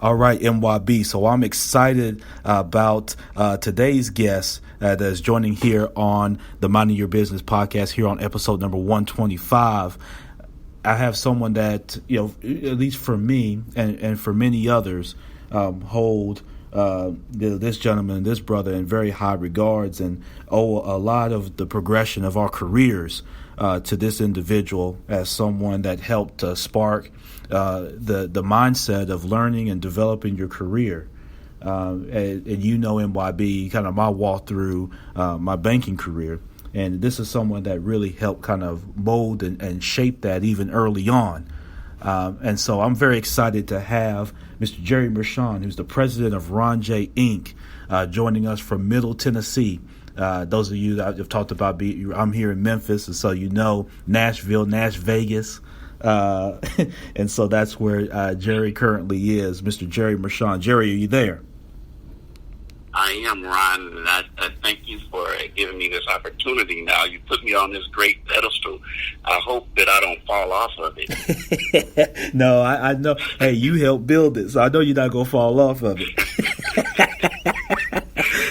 All right, MYB. So I'm excited about today's guest that is joining here on the Minding Your Business podcast here on episode number 125. I have someone that, at least for me and for many others, hold this gentleman, this brother in very high regards and owe a lot of the progression of our careers to this individual as someone that helped spark the mindset of learning and developing your career. And MYB, kind of my walk through my banking career. And this is someone that really helped kind of mold and shape that even early on. And so I'm very excited to have Mr. Jerry Mershon, who's the president of Ron J. Inc., joining us from Middle Tennessee. Those of you that have talked about, I'm here in Memphis, and so Nashville, Nash Vegas. And so that's where Jerry currently is, Mr. Jerry Mershon. Jerry, are you there? I am, Ron, and I thank you for giving me this opportunity now. You put me on this great pedestal. I hope that I don't fall off of it. No, I know. Hey, you helped build it, so I know you're not going to fall off of it.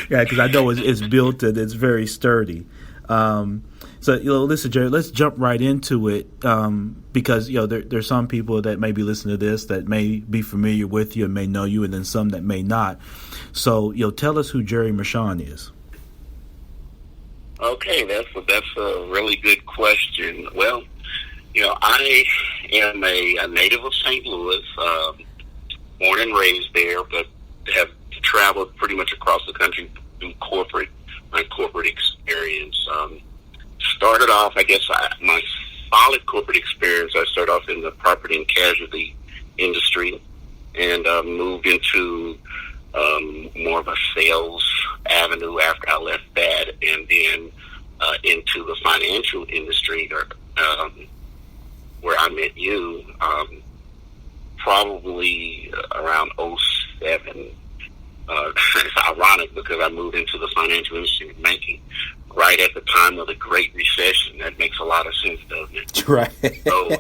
Yeah, because I know it's built and it's very sturdy. So, listen, Jerry, let's jump right into it because, there's some people that may be listening to this that may be familiar with you and may know you, and then some that may not. So, tell us who Jerry Mershon is. Okay, that's a really good question. Well, I am a native of St. Louis, born and raised there, but have traveled pretty much across the country through my corporate experience. Started off, my solid corporate experience, I started off in the property and casualty industry and moved into more of a sales avenue after I left that, and then into the financial industry where I met you probably around '07. It's ironic because I moved into the financial industry and banking right at the time of the Great Recession. That makes a lot of sense, doesn't it? Right. So,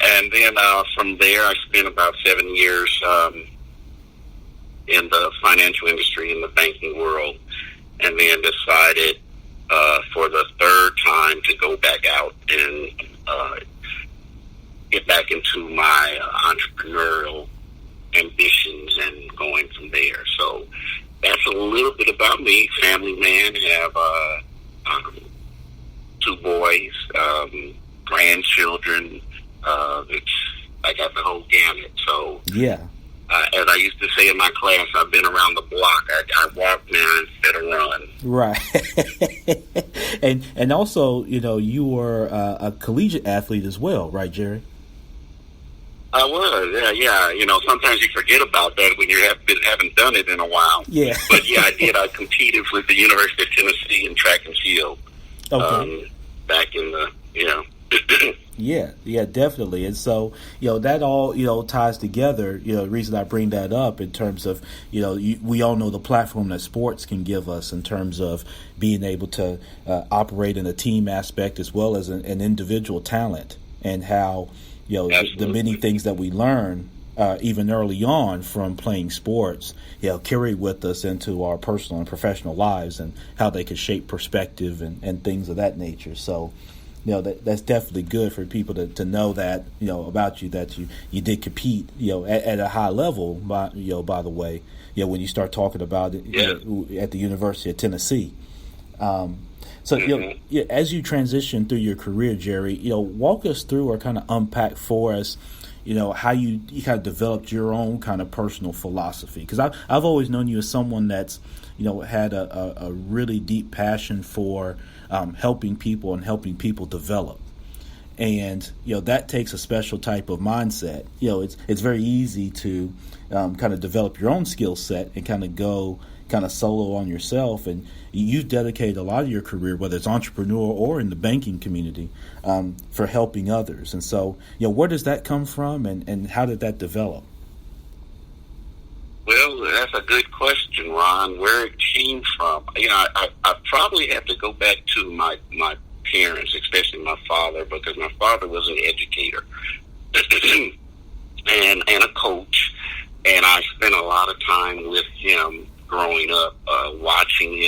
and then from there, I spent about 7 years in the financial industry, in the banking world, and then decided for the third time to go back out and get back into my entrepreneurial ambitions and going from there. So that's a little bit about me. Family man, have 2 boys, grandchildren. I got the whole gamut. So yeah, as I used to say in my class, I've been around the block. I walk now instead of run. Right. and also, you were a collegiate athlete as well, right, Jerry? I was, yeah. Sometimes you forget about that when you haven't done it in a while. Yeah. But yeah, I did. I competed with the University of Tennessee in track and field. Okay. Back in the, Yeah, definitely. And so, that all, ties together, the reason I bring that up in terms of, we all know the platform that sports can give us in terms of being able to operate in a team aspect as well as an individual talent, and how, the many things that we learn even early on from playing sports, carry with us into our personal and professional lives, and how they could shape perspective and things of that nature. So, that's definitely good for people to know that, about you, that you did compete, at a high level, by the way, when you start talking about it at the University of Tennessee. So, as you transition through your career, Jerry, walk us through or kind of unpack for us, how you kind of developed your own kind of personal philosophy. Because I've always known you as someone that's, had a really deep passion for helping people and helping people develop. And, that takes a special type of mindset. It's very easy to kind of develop your own skill set and kind of go kind of solo on yourself, and you've dedicated a lot of your career, whether it's entrepreneur or in the banking community, for helping others. And so, where does that come from, and how did that develop? Well, that's a good question, Ron. Where it came from, I probably have to go back to my parents, especially my father, because my father was an educator. And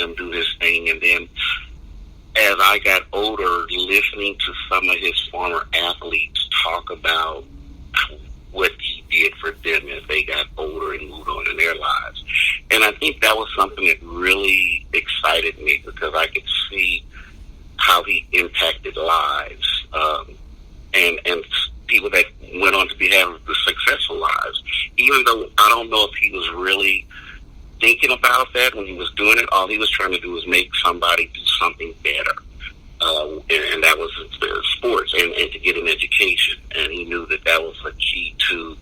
him do his thing. And then as I got older, listening to some of his former athletes talk about what he did for them as they got older and moved on in their lives. And I think that was something that really excited me, because I could see how he impacted lives, and people that went on to have the successful lives. Even though I don't know if he was really thinking about that when he was doing it, all he was trying to do was make somebody do something better. And that was sports and to get an education. And he knew that that was a key to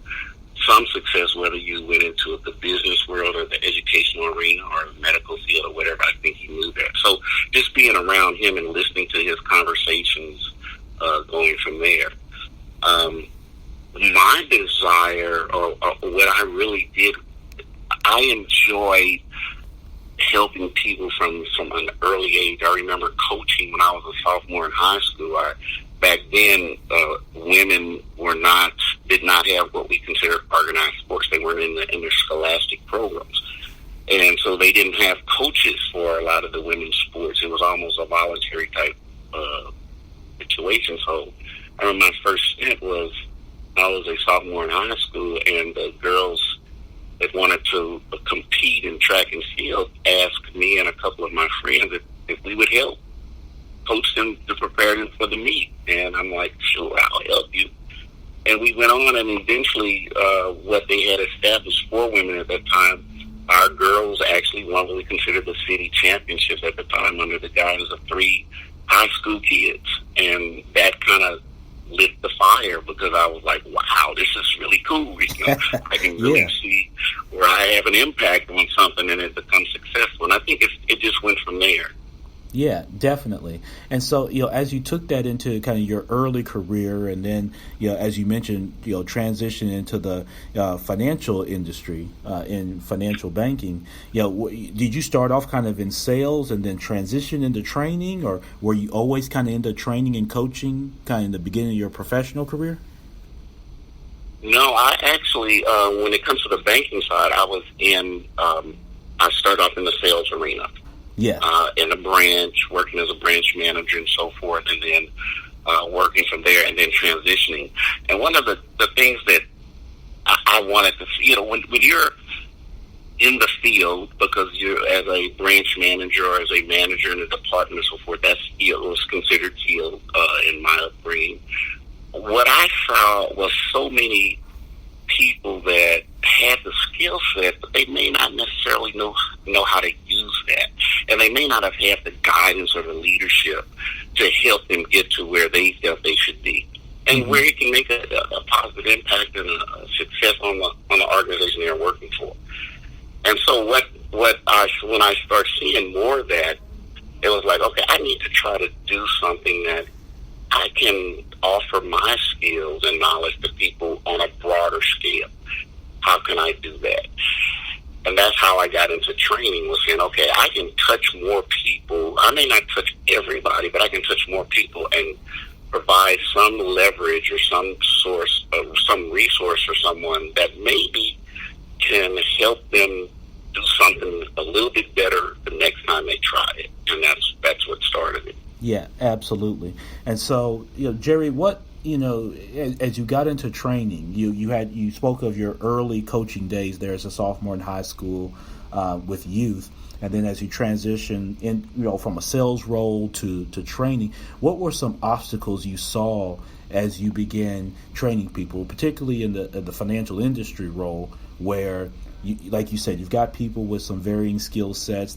some success, whether you went into the business world or the educational arena or the medical field or whatever. I think he knew that. So just being around him and listening to his conversations, going from there. My desire, or what I really did, I enjoyed helping people from an early age. I remember coaching when I was a sophomore in high school. Back then, women did not have what we considered organized sports. They weren't in their scholastic programs. And so they didn't have coaches for a lot of the women's sports. It was almost a voluntary type situation. So I remember my first stint was I was a sophomore in high school, and the girls that wanted to compete in track and field asked me and a couple of my friends if we would help coach them to prepare them for the meet. And I'm like, sure, I'll help you. And we went on, and eventually what they had established for women at that time, our girls actually won what we considered the city championships at the time under the guidance of 3 high school kids. And that kind of lit the fire, because I was like, wow, this is really cool. You know, I can really see where I have an impact on something and it becomes successful. And I think it just went from there. Yeah, definitely. And so, as you took that into kind of your early career, and then, as you mentioned, transition into the financial industry, in financial banking, did you start off kind of in sales and then transition into training, or were you always kind of into training and coaching kind of in the beginning of your professional career? No, I actually, when it comes to the banking side, I started off in the sales arena. Yeah. In a branch, working as a branch manager and so forth, and then working from there, and then transitioning. And one of the things that I wanted to see, when you're in the field, because you're as a branch manager or as a manager in a department and so forth, that's was considered field in my upbringing. What I saw was so many people that had the skill set, but they may not necessarily know how to use that. And they may not have had the guidance or the leadership to help them get to where they felt they should be, and where it can make a positive impact and a success on the organization they're working for. And so when I started seeing more of that, it was like, okay, I need to try to do something that I can offer my skills and knowledge to people on a broader scale. How can I do that? And that's how I got into training, was saying, okay, I can touch more people. I may not touch everybody, but I can touch more people and provide some leverage or some source of some resource for someone that maybe can help them do something a little bit better the next time they try it. And that's what started it. Yeah, absolutely. And so, Jerry, what, as you got into training, you spoke of your early coaching days there as a sophomore in high school with youth, and then as you transition from a sales role to training, what were some obstacles you saw as you began training people, particularly in the financial industry role, where like you said, you've got people with some varying skill sets.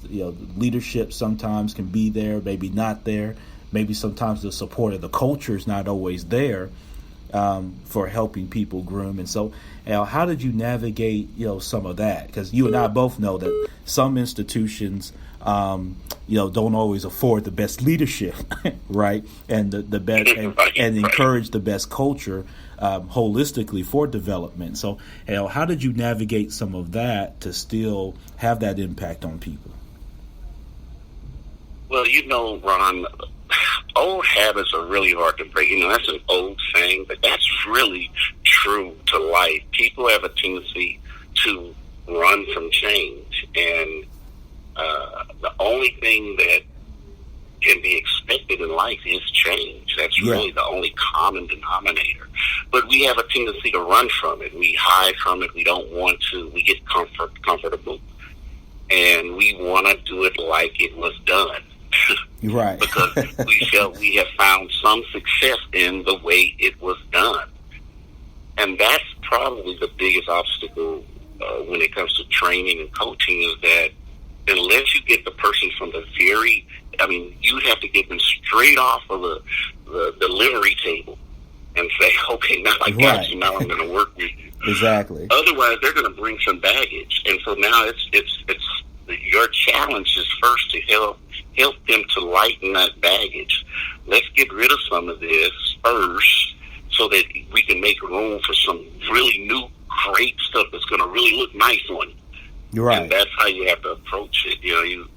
Leadership sometimes can be there, maybe not there. Maybe sometimes the support of the culture is not always there for helping people groom. And so, how did you navigate, some of that? Because you and I both know that some institutions, don't always afford the best leadership, right? And the best and encourage the best culture holistically for development. So, how did you navigate some of that to still have that impact on people? Well, Ron, old habits are really hard to break. That's an old saying, but that's really true to life. People have a tendency to run from change. And The only thing that can be expected in life is change. That's really the only common denominator. But we have a tendency to run from it. We hide from it. We don't want to. We get comfortable. And we want to do it like it was done. Right. Because we felt we have found some success in the way it was done. And that's probably the biggest obstacle when it comes to training and coaching, is that unless you get the person from the you have to get them straight off of the delivery table and say, okay, now I got you, now I'm going to work with you. Exactly. Otherwise, they're going to bring some baggage. And so now it's your challenge is first to help them to lighten that baggage. Let's get rid of some of this first so that we can make room for some really new, great stuff that's going to really look nice on you. You're right. And that's how you have to approach it.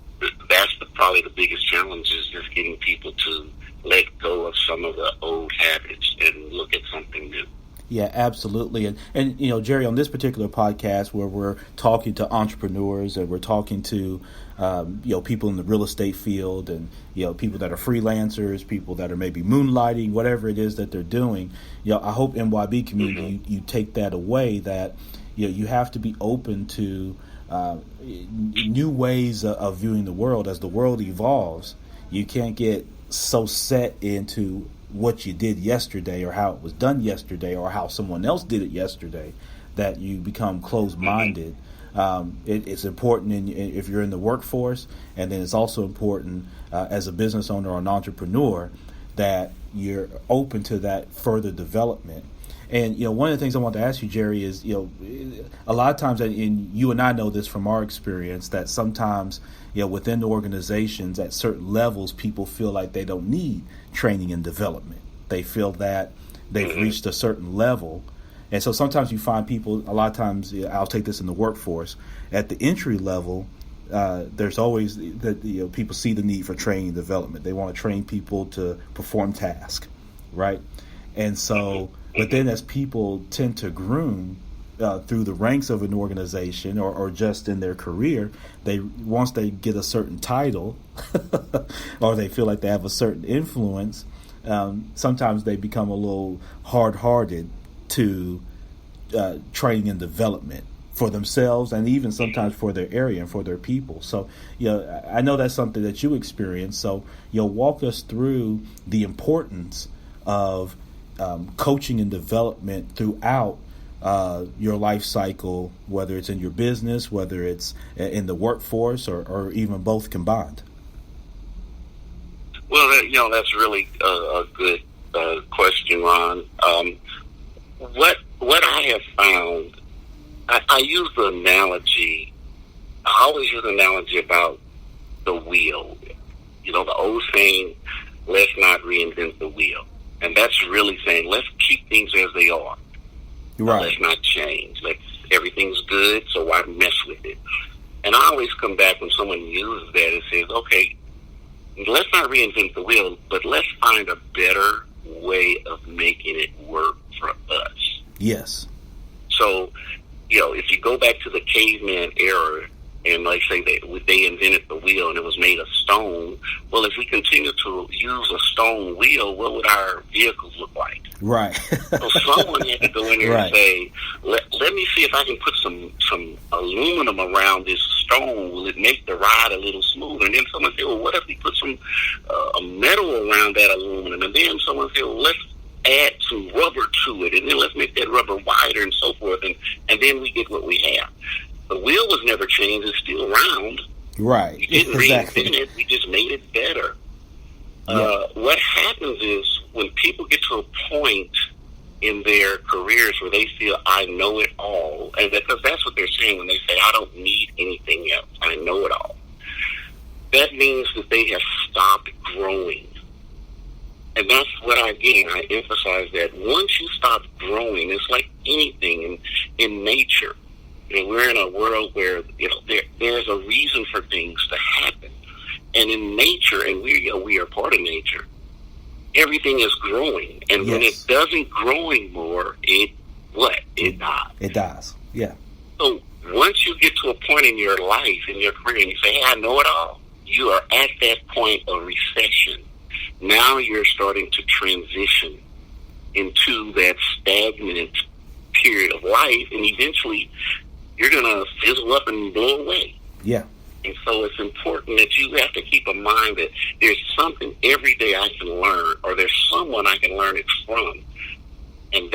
That's probably the biggest challenge, is just getting people to let go of some of the old habits and look at something new. Yeah, absolutely. And Jerry, on this particular podcast where we're talking to entrepreneurs and we're talking to people in the real estate field, and people that are freelancers, people that are maybe moonlighting, whatever it is that they're doing, I hope NYB community, you take that away, that you have to be open to new ways of viewing the world. As the world evolves, you can't get so set into what you did yesterday or how it was done yesterday or how someone else did it yesterday that you become closed-minded. It's important if you're in the workforce, and then it's also important as a business owner or an entrepreneur that you're open to that further development. And one of the things I want to ask you, Jerry, is a lot of times, and you and I know this from our experience, that sometimes within the organizations at certain levels, people feel like they don't need training and development. They feel that they've reached a certain level. And so sometimes you find people, a lot of times, I'll take this in the workforce, at the entry level, there's always that people see the need for training and development. They want to train people to perform tasks, right? And so, but then as people tend to groom through the ranks of an organization or just in their career, once they get a certain title or they feel like they have a certain influence, sometimes they become a little hard-hearted to training and development for themselves and even sometimes for their area and for their people. So, I know that's something that you experience. So, walk us through the importance of coaching and development throughout your life cycle, whether it's in your business, whether it's in the workforce, or even both combined. Well, that's really a good question, Ron. What I have found, I use the analogy. I always use the analogy about the wheel. The old saying, "Let's not reinvent the wheel," and that's really saying, let's keep things as they are. Right. Let's not change. Everything's good, so why mess with it? And I always come back when someone uses that and says, okay, let's not reinvent the wheel, but let's find a better way of making it work for us. Yes. So, if you go back to the caveman era, and say they invented the wheel and it was made of stone, well, if we continue to use a stone wheel, what would our vehicles look like? Right. So someone had to go in there and say, let me see if I can put some aluminum around this stone. Will it make the ride a little smoother? And then someone said, well, what if we put some metal around that aluminum? And then someone said, well, let's add some rubber to it, and then let's make that rubber wider and so forth, and then we get what we have. The wheel was never changed. It's still round. Right. You didn't reinvent it. We just made it better. Yeah. What happens is when people get to a point in their careers where they feel, I know it all, and because that's what they're saying when they say, I don't need anything else. I know it all. That means that they have stopped growing. And that's what I emphasize that once you stop growing, it's like anything in nature. We're in a world where there's a reason for things to happen, and in nature, and we are part of nature. Everything is growing, and when it doesn't grow anymore, it dies. It dies. Yeah. So once you get to a point point in your life, in your career, and you say, hey, I know it all, you are at that point of recession. Now you're starting to transition into that stagnant period of life, and eventually you're going to fizzle up and blow away. Yeah. And so it's important that you have to keep in mind that there's something every day I can learn, or there's someone I can learn it from. And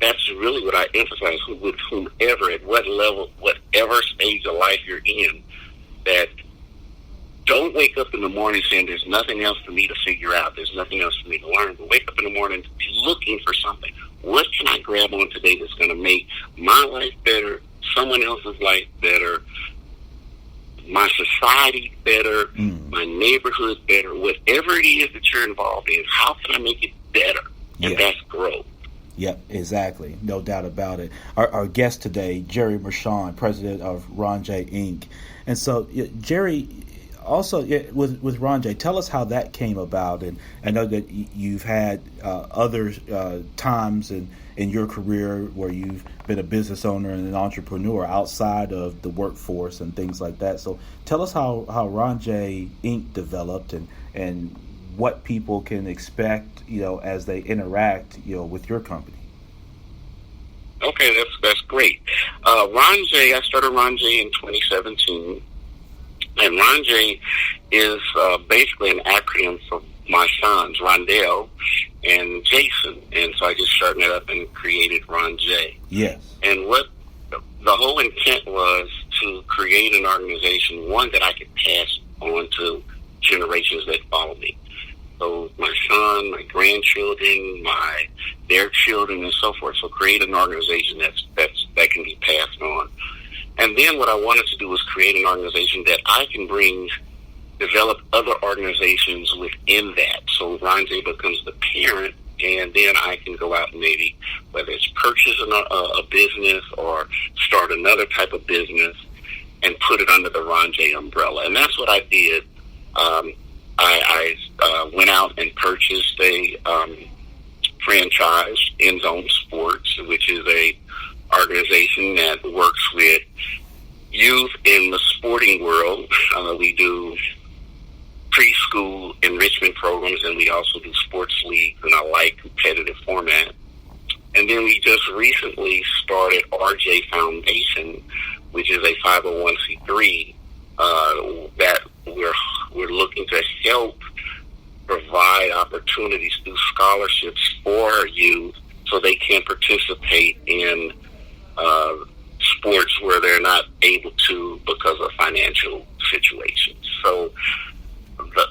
that's really what I emphasize with whomever, at what level, whatever stage of life you're in, that don't wake up in the morning saying there's nothing else for me to figure out, there's nothing else for me to learn, but wake up in the morning to be looking for something. What can I grab on today that's going to make my life better, someone else's life better, my society better, my neighborhood better, whatever it is that you're involved in, how can I make it better? And that's growth. Yep, exactly. No doubt about it. Our guest today, Jerry Mershon, president of Ron J. Inc. And so, Jerry, also with Ron J., tell us how that came about. And I know that you've had other times in your career where you've been a business owner and an entrepreneur outside of the workforce and things like that. So tell us how Ron J. Inc. developed and what people can expect, as they interact, with your company. Okay, that's great. Ron J., I started Ron J. in 2017, and Ron J. is basically an acronym for my sons, Rondell and Jason, and so I just started it up and created Ron J. Yes. And what the whole intent was to create an organization, one that I could pass on to generations that follow me. So my son, my grandchildren, their children, and so forth. So create an organization that can be passed on. And then what I wanted to do was create an organization that I can develop other organizations within that. So Ron J. becomes the parent, and then I can go out and maybe, whether it's purchase a business or start another type of business and put it under the Ron J. umbrella. And that's what I did. I went out and purchased a franchise, End Zone Sports, which is a organization that works with youth in the sporting world. We do preschool enrichment programs, and we also do sports leagues in a light competitive format. And then we just recently started RJ Foundation, which is a 501c3 that we're looking to help provide opportunities through scholarships for our youth so they can participate in sports where they're not able to because of financial situations. So,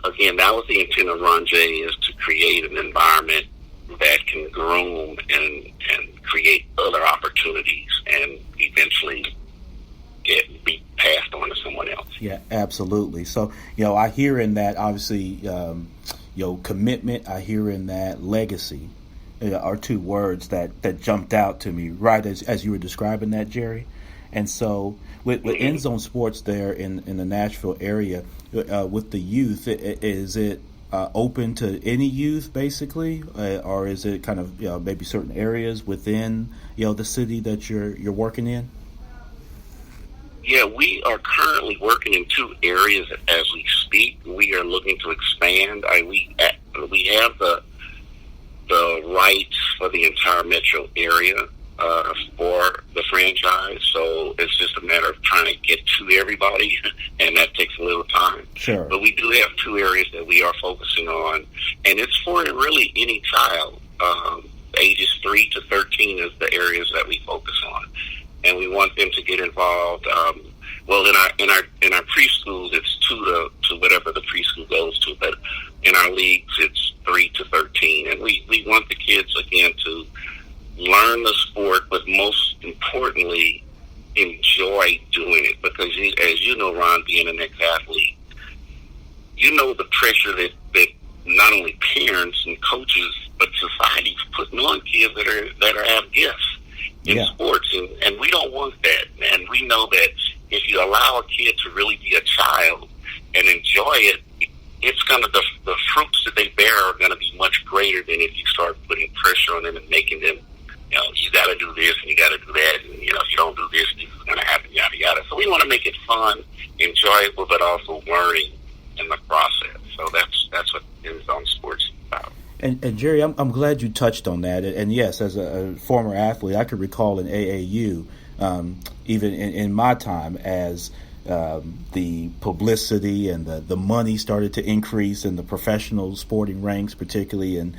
again, that was the intent of Ron J., is to create an environment that can groom and create other opportunities and eventually be passed on to someone else. Yeah, absolutely. So, I hear in that, obviously, commitment, I hear in that legacy are two words that jumped out to me right as you were describing that, Jerry. And so with End Zone Sports there in the Nashville area, with the youth, is it open to any youth basically, or is it kind of maybe certain areas within the city that you're working in? Yeah, we are currently working in two areas as we speak. We are looking to expand. We have the rights for the entire metro area for the franchise, so it's just a matter of trying to get to everybody, and that takes a little time. Sure. But we do have two areas that we are focusing on, and it's for really any child. Ages 3 to 13 is the areas that we focus on. And we want them to get involved. In our preschools, it's 2 to whatever the preschool goes to, but in our leagues, it's 3 to 13. And we want the kids again to learn the sport, but most importantly, enjoy doing it. Because as you know, Ron, being an ex-athlete, you know the pressure that not only parents and coaches, but society's putting on kids that have gifts in sports, and we don't want that. And we know that if you allow a kid to really be a child and enjoy it, it's gonna the fruits that they bear are gonna be much greater than if you start putting pressure on them and making them, you got to do this and you got to do that, and if you don't do this, this is gonna happen, yada yada. So So we want to make it fun, enjoyable, but also learning in the process. So that's what End Zone Sports is about. And Jerry, I'm glad you touched on that. And yes, as a former athlete, I could recall in AAU, even in my time, as the publicity and the money started to increase in the professional sporting ranks, particularly in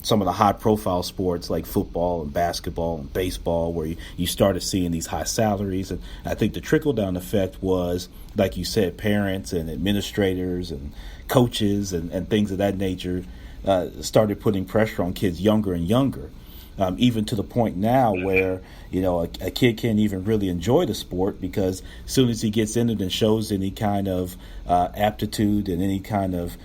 some of the high-profile sports like football and basketball and baseball, where you started seeing these high salaries. And I think the trickle-down effect was, like you said, parents and administrators and coaches and things of that nature started putting pressure on kids younger and younger. Even to the point now where, a kid can't even really enjoy the sport, because as soon as he gets in it and shows any kind of aptitude and any kind of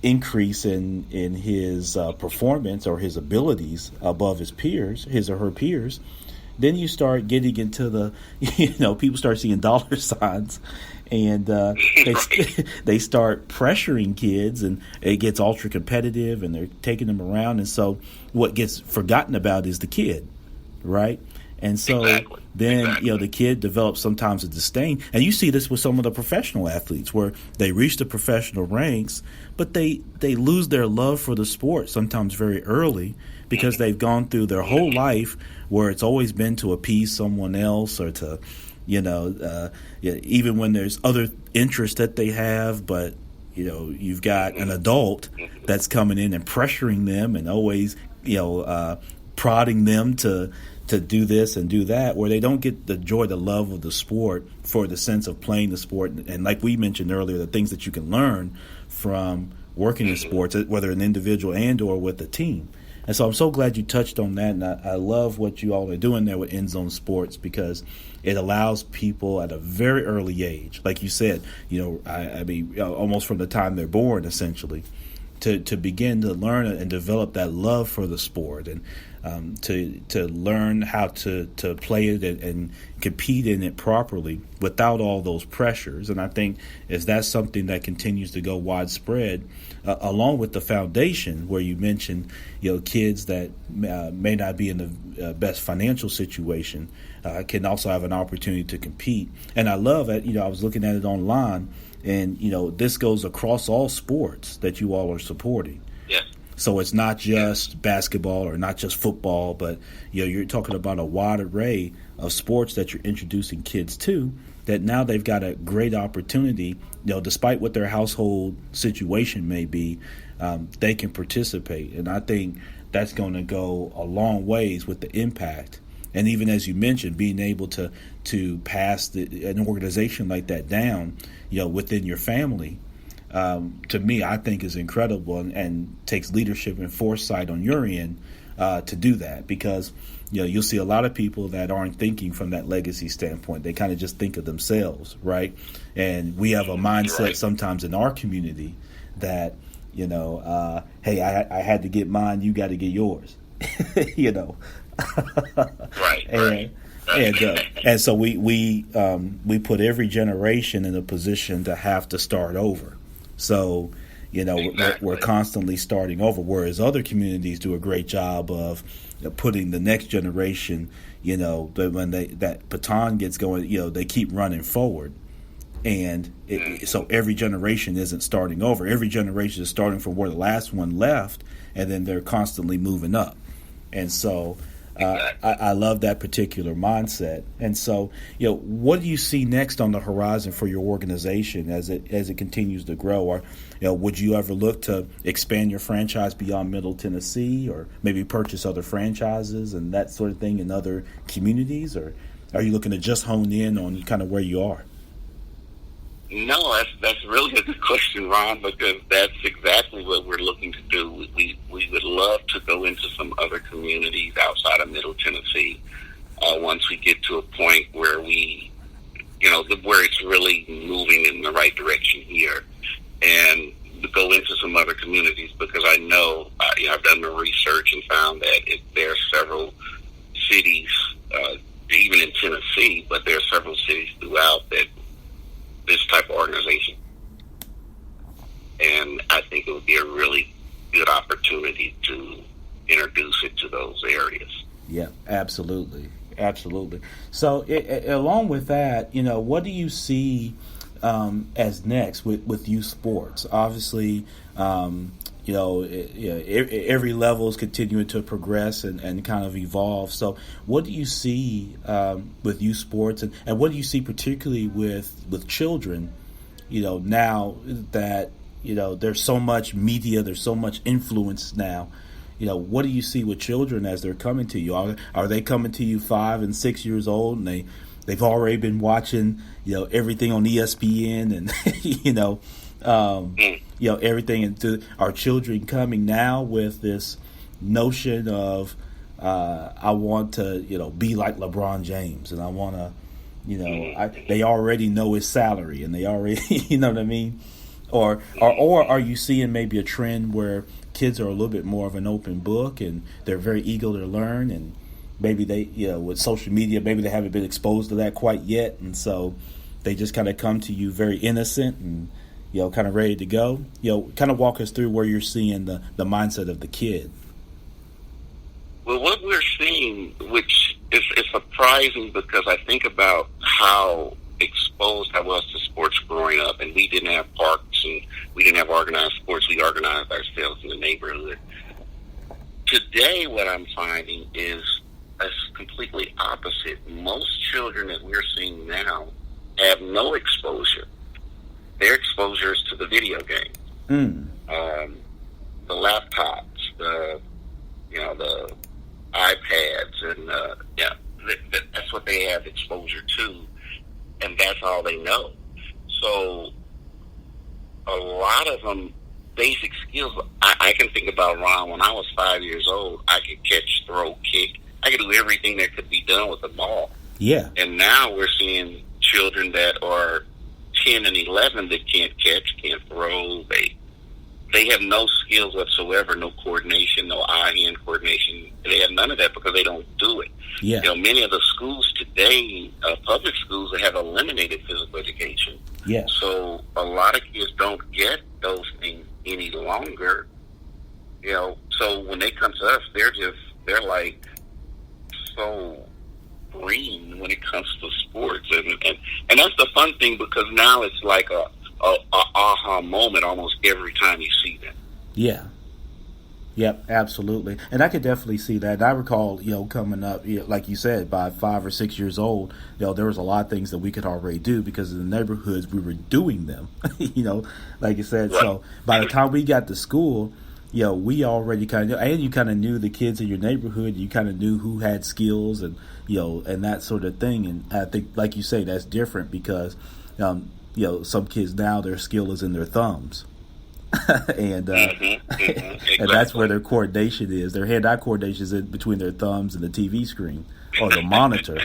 increase in his performance or his abilities above his or her peers, then you start getting into the, people start seeing dollar signs, and they start pressuring kids, and it gets ultra competitive, and they're taking them around. And so what gets forgotten about is the kid, right? And so then, the kid develops sometimes a disdain. And you see this with some of the professional athletes, where they reach the professional ranks, but they lose their love for the sport sometimes very early, because they've gone through their whole life where it's always been to appease someone else, or to, even when there's other interests that they have, but, you've got an adult that's coming in and pressuring them and always, prodding them to do this and do that, where they don't get the joy, the love of the sport for the sense of playing the sport. And like we mentioned earlier, the things that you can learn from working in sports, whether an individual and or with a team. And so I'm so glad you touched on that, and I love what you all are doing there with End Zone Sports, because it allows people at a very early age, like you said, I mean, almost from the time they're born, essentially, to begin to learn and develop that love for the sport, and to learn how to play it and compete in it properly without all those pressures. And I think is that's something that continues to go widespread, along with the foundation, where you mentioned, kids that may not be in the best financial situation can also have an opportunity to compete. And I love it. I was looking at it online, and this goes across all sports that you all are supporting. Yes. So it's not just basketball or not just football, but you're talking about a wide array of sports that you're introducing kids to, that now they've got a great opportunity, despite what their household situation may be, they can participate. And I think that's going to go a long ways with the impact. And even as you mentioned, being able to pass an organization like that down, within your family, to me, I think is incredible, and takes leadership and foresight on your end to do that, because you'll see a lot of people that aren't thinking from that legacy standpoint. They kind of just think of themselves, right? And we have a mindset sometimes in our community that hey, I had to get mine, you got to get yours, Right. And so we put every generation in a position to have to start over. So, we're constantly starting over, whereas other communities do a great job of putting the next generation, when that baton gets going, they keep running forward. And so every generation isn't starting over. Every generation is starting from where the last one left, and then they're constantly moving up. And so I love that particular mindset. And so, what do you see next on the horizon for your organization as it continues to grow? Or, would you ever look to expand your franchise beyond Middle Tennessee, or maybe purchase other franchises and that sort of thing in other communities? Or are you looking to just hone in on kind of where you are? No, that's really a good question, Ron, because that's exactly what we're looking to do. We would love to go into some other communities outside of Middle Tennessee once we get to a point where where it's really moving in the right direction here, and to go into some other communities, because I know I've done the research and found that there are several cities, even in Tennessee, but there are several cities throughout that this type of organization, and I think it would be a really good opportunity to introduce it to those areas. Yeah, absolutely. Absolutely. So, along with that, what do you see as next with youth sports? Obviously, every level is continuing to progress and kind of evolve. So, what do you see with youth sports, and what do you see particularly with children? Now that there's so much media, there's so much influence now. What do you see with children as they're coming to you? Are they coming to you 5 and 6 years old, and they've already been watching everything on ESPN and everything? And are children coming now with this notion of I want to be like LeBron James, and I want to they already know his salary, and they already you know what I mean? Or are you seeing maybe a trend where kids are a little bit more of an open book and they're very eager to learn, and maybe they, with social media, maybe they haven't been exposed to that quite yet, and so they just kind of come to you very innocent and, kind of ready to go? Kind of walk us through where you're seeing the mindset of the kid. Well, what we're seeing, which is surprising because I think about how exposed I was to sports growing up, and we didn't have parks and we didn't have organized sports. We organized ourselves in the neighborhood. Today, what I'm finding is completely opposite. Most children that we're seeing now have no exposure. Their exposure is to the video game, the laptops, the iPads, and that's what they have exposure to, and that's all they know. So a lot of them, basic skills. I can think about, Ron, when I was 5 years old, I could catch, throw, kick. I could do everything that could be done with a ball. Yeah. And now we're seeing children that are 10 and 11 that can't catch, can't throw. They have no skills whatsoever, no coordination, no eye-hand coordination. They have none of that because they don't do it. Yeah. Many of the schools today, public schools, have eliminated physical education. Yeah. So a lot of kids don't get those things any longer. So when they come to us, they're like so green when it comes to sports, and that's the fun thing, because now it's like a aha moment almost every time you see them. Yeah. Yep, absolutely. And I could definitely see that. And I recall, coming up, like you said, by 5 or 6 years old, there was a lot of things that we could already do because in the neighborhoods we were doing them, like you said. Right. So by the time we got to school, we already kind of, and you kind of knew the kids in your neighborhood. You kind of knew who had skills and, and that sort of thing. And I think, like you say, that's different because, some kids now, their skill is in their thumbs. And Exactly. and that's where their coordination is. Their hand-eye coordination is in between their thumbs and the TV screen or the monitor.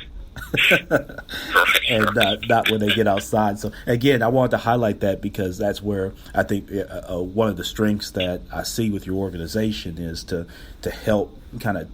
And not when they get outside. So again, I wanted to highlight that because that's where I think one of the strengths that I see with your organization is to help kind of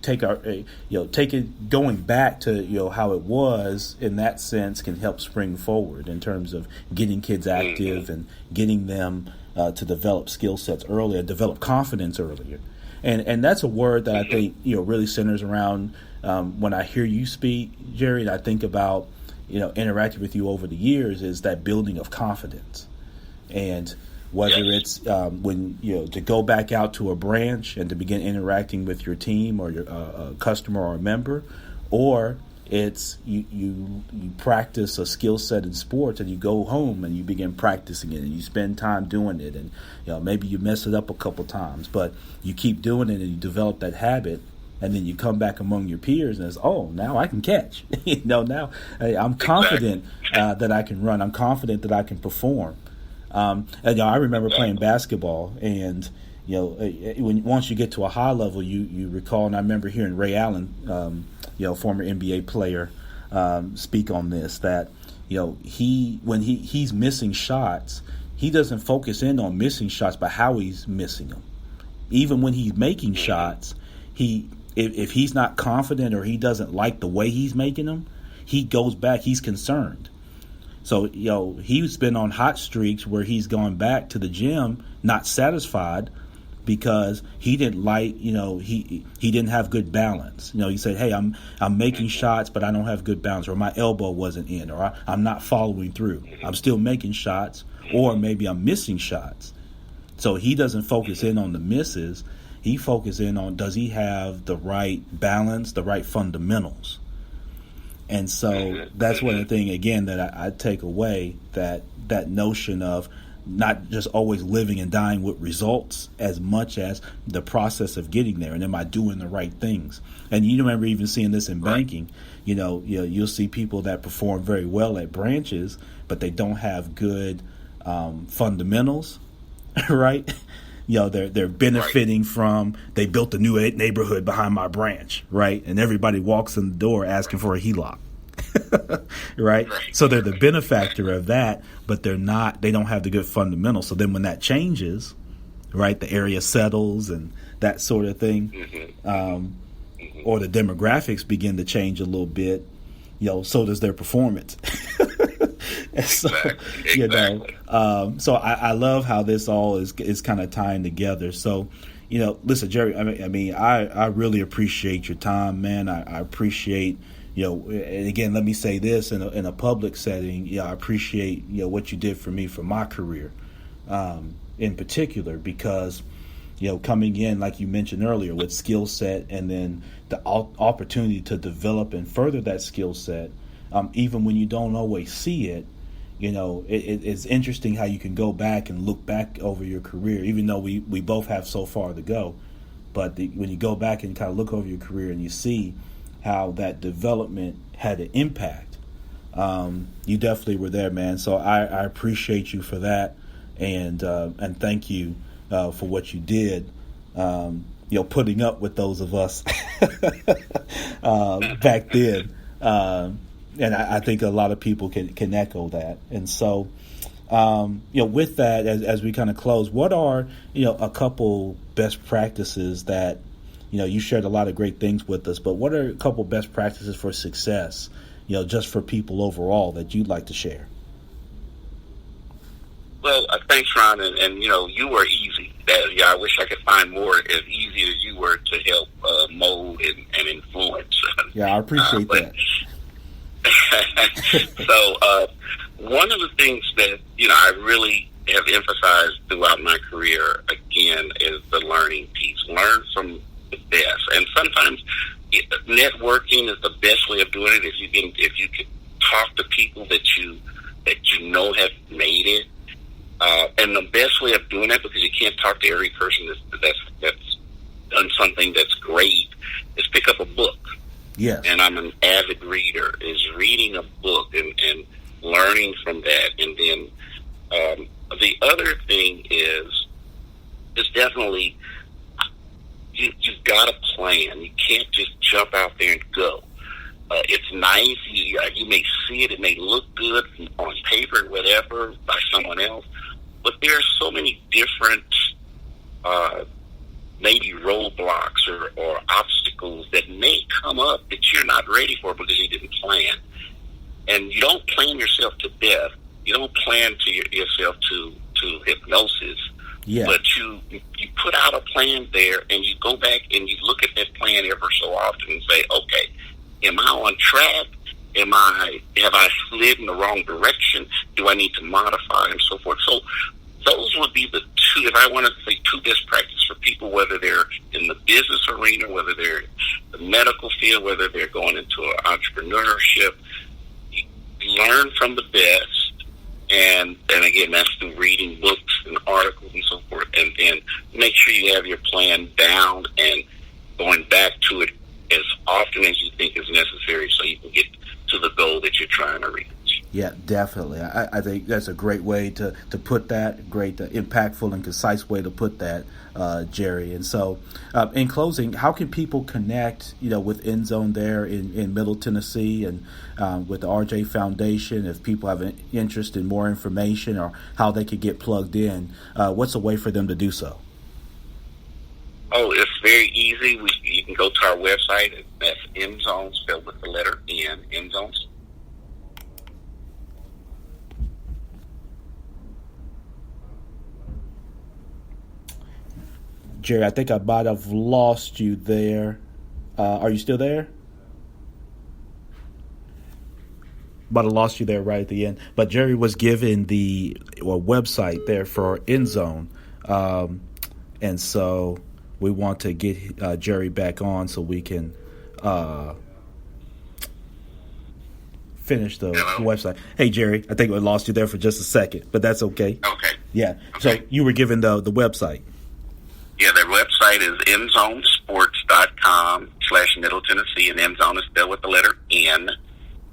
take it going back to how it was. In that sense, can help spring forward in terms of getting kids active and getting them to develop skill sets earlier, develop confidence earlier. And that's a word that I think really centers around. When I hear you speak, Jerry, and I think about interacting with you over the years, is that building of confidence. And whether it's when to go back out to a branch and to begin interacting with your team or your customer or a member, or it's you practice a skill set in sports and you go home and you begin practicing it and you spend time doing it, and maybe you mess it up a couple times, but you keep doing it and you develop that habit. And then you come back among your peers and it's, now I can catch. Now I'm confident that I can run. I'm confident that I can perform. And I remember playing basketball, and once you get to a high level, you recall. And I remember hearing Ray Allen, former NBA player, speak on this. That when he's missing shots, he doesn't focus in on missing shots, but how he's missing them. Even when he's making shots, if he's not confident or he doesn't like the way he's making them, he goes back. He's concerned. So, he's been on hot streaks where he's gone back to the gym not satisfied because he didn't he didn't have good balance. He said, hey, I'm making shots, but I don't have good balance, or my elbow wasn't in, or I'm not following through. I'm still making shots, or maybe I'm missing shots. So he doesn't focus in on the misses. He focuses in on, does he have the right balance, the right fundamentals? And so that's one of the things, again, that I take away, that notion of not just always living and dying with results as much as the process of getting there. And am I doing the right things? And you remember even seeing this in banking. You'll see people that perform very well at branches, but they don't have good fundamentals, right? They're benefiting from, they built a new neighborhood behind my branch, right? And everybody walks in the door asking for a HELOC. Right? So they're the benefactor of that, but they don't have the good fundamentals. So then when that changes, right, the area settles and that sort of thing, or the demographics begin to change a little bit, so does their performance. And so, Exactly. So I love how this all is kind of tying together. So, listen, Jerry, I really appreciate your time, man. I appreciate, and again, let me say this in a public setting. I appreciate, what you did for me for my career, in particular, because, coming in, like you mentioned earlier, with skill set, and then the opportunity to develop and further that skill set, even when you don't always see it. It's interesting how you can go back and look back over your career, even though we both have so far to go. But when you go back and kind of look over your career and you see how that development had an impact, you definitely were there, man. So I appreciate you for that, and thank you for what you did. Putting up with those of us back then. And I think a lot of people can echo that. And so, with that, as we kind of close, what are, a couple best practices that, you shared a lot of great things with us, but what are a couple best practices for success, just for people overall that you'd like to share? Well, thanks, Ron, and you were easy. I wish I could find more as easy as you were to help mold and influence. Yeah, I appreciate that. So one of the things that I really have emphasized throughout my career, again, is the learning piece. Learn from the best, and sometimes networking is the best way of doing it. If you can talk to people that you have made it, and the best way of doing that, because you can't talk to every person that's done something that's great, is pick up a book. Yes. And I'm an avid reader, is reading a book and learning from that. And then the other thing is definitely you've got to plan. You can't just jump out there and go. It's nice. You may see it. It may look good on paper, whatever, by someone else. But there are so many different maybe roadblocks or obstacles that may come up that you're not ready for because you didn't plan. And you don't plan yourself to death. You don't plan yourself to hypnosis. Yeah. But you put out a plan there, and you go back and you look at that plan ever so often and say, okay, am I on track? Have I slid in the wrong direction? Do I need to modify, and so forth? So those would be the two, if I wanted to say two best practices for people, whether they're in the business arena, whether they're in the medical field, whether they're going into entrepreneurship. Learn from the best, and again, that's through reading books and articles and so forth, and then make sure you have your plan down and going back to it as often as you think is necessary so you can get to the goal that you're trying to reach. Yeah, definitely. I think that's a great way to put that, great, impactful and concise way to put that, Jerry. And so, in closing, how can people connect, with Endzone there in Middle Tennessee and with the RJ Foundation? If people have an interest in more information or how they could get plugged in, what's a way for them to do so? Oh, it's very easy. You can go to our website. That's Endzone, spelled with the letter N, Endzone. Jerry, I think I might have lost you there. Are you still there? Might have lost you there right at the end. But Jerry was given the website there for Endzone. And so we want to get Jerry back on so we can finish the website. Hey, Jerry, I think we lost you there for just a second, but that's okay. Okay. Yeah. Okay. So you were given the website. Yeah, their website is endzonesports.com/Middle Tennessee, and Endzone is spelled with the letter N,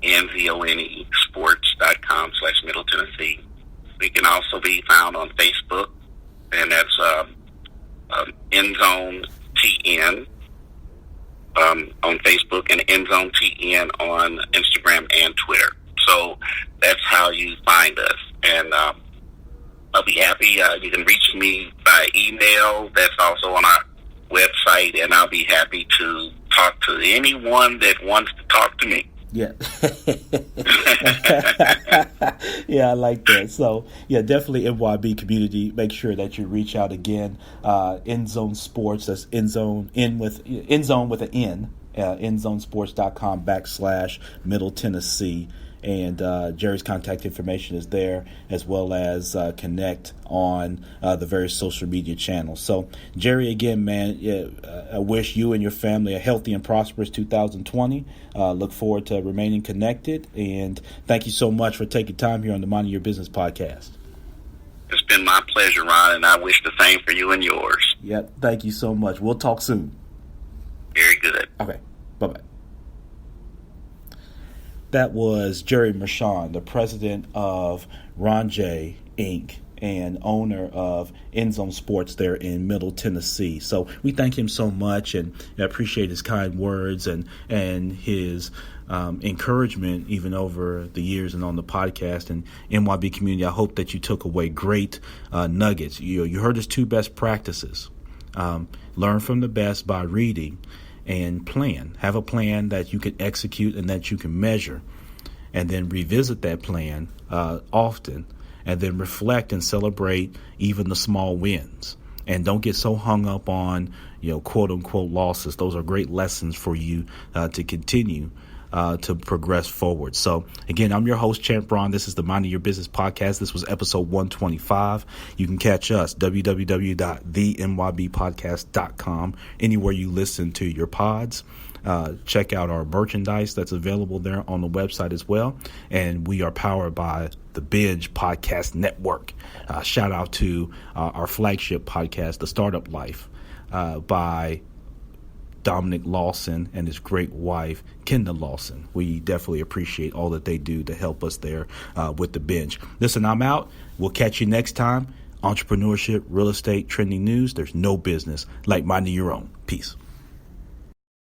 Nzone, sports.com/Middle Tennessee. We can also be found on Facebook, and that's Endzone TN on Facebook, and Endzone TN on Instagram and Twitter. So that's how you find us. And I'll be happy. You can reach me by email. That's also on our website, and I'll be happy to talk to anyone that wants to talk to me. Yeah. Yeah, I like that. So, yeah, definitely MYB community. Make sure that you reach out again. Endzone Sports, that's Endzone, Endzone with an N, endzonesports.com/Middle Tennessee. And Jerry's contact information is there, as well as connect on the various social media channels. So, Jerry, again, man, I wish you and your family a healthy and prosperous 2020. Look forward to remaining connected. And thank you so much for taking time here on the Minding Your Business podcast. It's been my pleasure, Ron, and I wish the same for you and yours. Yep. Thank you so much. We'll talk soon. Very good. Okay. Bye-bye. That was Jerry Mershon, the president of Ron J. Inc. and owner of Endzone Sports there in Middle Tennessee. So we thank him so much and appreciate his kind words and his encouragement even over the years and on the podcast. And MYB community, I hope that you took away great nuggets. You heard his 2 best practices. Learn from the best by reading. And plan. Have a plan that you can execute and that you can measure. And then revisit that plan often. And then reflect and celebrate even the small wins. And don't get so hung up on, quote unquote losses. Those are great lessons for you to continue to progress forward. So again, I'm your host, Champ Ron. This is the Minding Your Business podcast. This was episode 125. You can catch us, www.themybpodcast.com, anywhere you listen to your pods. Check out our merchandise that's available there on the website as well. And we are powered by the Binge Podcast Network. Shout out to our flagship podcast, The Startup Life, by Dominic Lawson and his great wife, Kendall Lawson. We definitely appreciate all that they do to help us there with the Binge. Listen, I'm out. We'll catch you next time. Entrepreneurship, real estate, trending news. There's no business like minding your own. Peace.